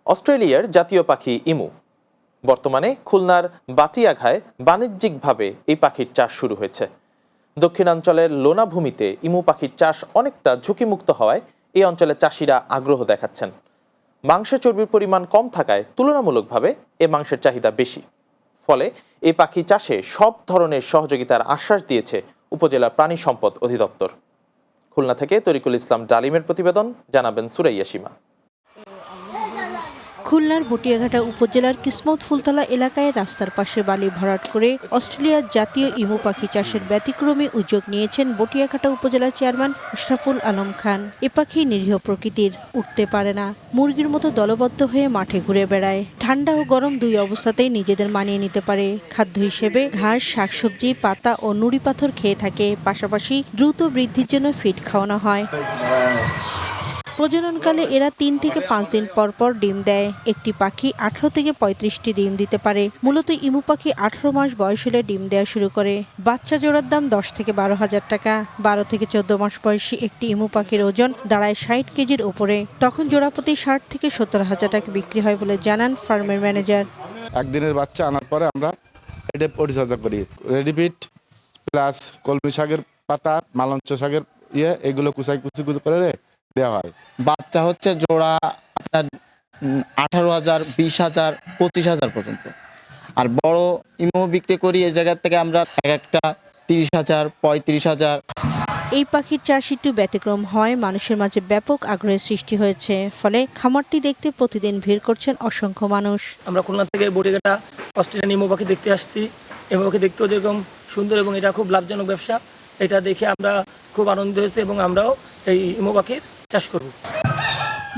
অস্ট্রেলিয়ার জাতীয় পাখি ইমু। বর্তমানে খুলনার বাটিয়াঘায় বাণিজ্যিকভাবে এই পাখির চাষ শুরু হয়েছে। দক্ষিণাঞ্চলের লোনা ভূমিতে ইমু পাখির চাষ অনেকটা ঝুঁকিমুক্ত হওয়ায় এই অঞ্চলের চাষিরা আগ্রহ দেখাচ্ছেন। মাংসের চর্বির পরিমাণ কম থাকায় তুলনামূলকভাবে এ মাংসের চাহিদা বেশি। ফলে এই পাখি চাষে সব ধরনের সহযোগিতার আশ্বাস দিয়েছে উপজেলা প্রাণী সম্পদ অধিদপ্তর। খুলনা থেকে তরিকুল ইসলাম ডালিমের প্রতিবেদন, জানাবেন সুরাইয়া সীমা। খুলনার বটিয়াঘাটা উপজেলার কিসমত ফুলতলা এলাকায় রাস্তার পাশে বালি ভরাট করে অস্ট্রেলিয়ার জাতীয় ইমু পাখি চাষের ব্যতিক্রমী উদ্যোগ নিয়েছেন বটিয়াঘাটা উপজেলার চেয়ারম্যান আশরাফুল আলম খান। এ পাখি নিরীহ প্রকৃতির, উঠতে পারে না, মুরগির মতো দলবদ্ধ হয়ে মাঠে ঘুরে বেড়ায়। ঠান্ডা ও গরম দুই অবস্থাতেই নিজেদের মানিয়ে নিতে পারে। খাদ্য হিসেবে ঘাস, শাকসবজি, পাতা ও নুড়ি পাথর খেয়ে থাকে। পাশাপাশি দ্রুত বৃদ্ধির জন্য ফিড খাওয়ানো হয়। প্রজননকালে এরা 3 থেকে 5 দিন পর পর ডিম দেয়। একটি পাখি 18 থেকে 35টি ডিম দিতে পারে। মূলত ইমু পাখি 18 মাস বয়স হলে ডিম দেওয়া শুরু করে। বাচ্চা জোড়ার দাম 10 থেকে 12 হাজার টাকা। 12 থেকে 14 মাস বয়সী একটি ইমু পাখির ওজন দাঁড়ায় 60 কেজির উপরে। তখন জোড়া প্রতি 60 থেকে 70 হাজার টাকা বিক্রি হয় বলে জানান ফার্মের ম্যানেজার। একদিনের বাচ্চা আনার পরে আমরা এটা পরিচর্যা করি। রেডিপিট প্লাস কলমি শাকের পাতা, মালঞ্চ শাকের এগুলো কুচাই কুচি করে দেওয়া হয়। বাচ্চা হচ্ছে জোড়া আপনার 18,000, 20,000, 25,000 পর্যন্ত। আর বড় ইমু বিক্রি করি এই জায়গা থেকে আমরা একটা 30,000, 35,000। এই পাখির চাষ একটু ব্যতিক্রম হয় মানুষের মাঝে ব্যাপক আগ্রহের সৃষ্টি হয়েছে। ফলে খামারটি দেখতে প্রতিদিন ভিড় করছেন অসংখ্য মানুষ। আমরা খুলনা থেকে বটিয়াঘাটা অস্ট্রেলিয়ান ইমু পাখি দেখতে আসছি। ইমু পাখি দেখতেও যেরকম সুন্দর এবং এটা খুব লাভজনক ব্যবসা, এটা দেখে আমরা খুব আনন্দিত হয়েছি এবং আমরাও এই ইমু পাখির চাষ করব।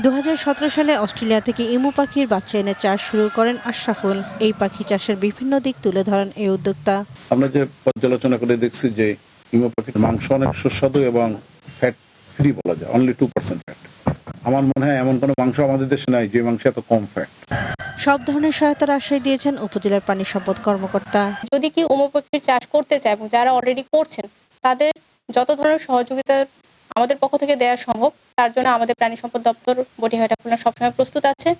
2017 সালে অস্ট্রেলিয়া থেকে ইমু পাখির বাচ্চা এনে চাষ শুরু করেন আশরাফুল। এই পাখি চাষের বিভিন্ন দিক তুলে ধরেন এই উদ্যোক্তা। আমরা যে পর্যালোচনা করে দেখছি যে ইমু পাখির মাংস অনেক সুস্বাদু এবং ফ্যাট ফ্রি বলা যায়, অনলি 2% ফ্যাট। আমার মনে হয় এমন কোনো মাংস আমাদের দেশে নাই যে মাংস এত কম ফ্যাট। সব ধরনের সহায়তার আশ্বাস দিয়েছেন উপজেলার প্রাণী সম্পদ কর্মকর্তা। যদি কি ইমু পাখির চাষ করতে চায় এবং যারা অলরেডি করছেন তাদের যত ধরনের সহযোগিতা আমাদের পক্ষ থেকে দেওয়া সম্ভব, তার জন্য আমাদের প্রাণী সম্পদ দপ্তর বটিয়াঘাটা খুলনা সবসময় প্রস্তুত আছে।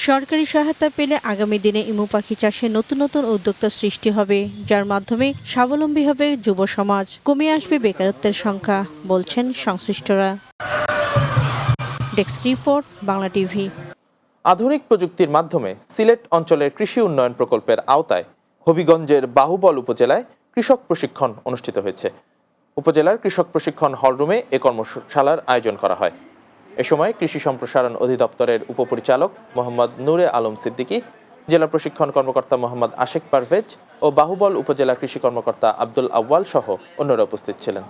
সরকারি সহায়তা পেলে আগামী দিনে ইমু পাখি চাষে নতুন নতুন উদ্যোক্তা সৃষ্টি হবে, যার মাধ্যমে স্বাবলম্বী হবে যুব সমাজ, কমে আসবে বেকারত্বের সংখ্যা, বলছেন সংশ্লিষ্টরা। Desk report, Bangla TV. আধুনিক প্রযুক্তির মাধ্যমে সিলেট অঞ্চলের কৃষি উন্নয়ন প্রকল্পের আওতায় হবিগঞ্জের বাহুবল উপজেলায় কৃষক প্রশিক্ষণ অনুষ্ঠিত হয়েছে। উপজেলার কৃষক প্রশিক্ষণ হলরুমে এ কর্মশালার আয়োজন করা হয়। এ সময় কৃষি সম্প্রসারণ অধিদপ্তরের উপপরিচালক মোহাম্মদ নূরে আলম সিদ্দিকী, জেলা প্রশিক্ষণ কর্মকর্তা মোহাম্মদ আশেক পারভেজ ও বাহুবল উপজেলা কৃষি কর্মকর্তা আব্দুল আউয়াল সহ অন্যরা উপস্থিত ছিলেন।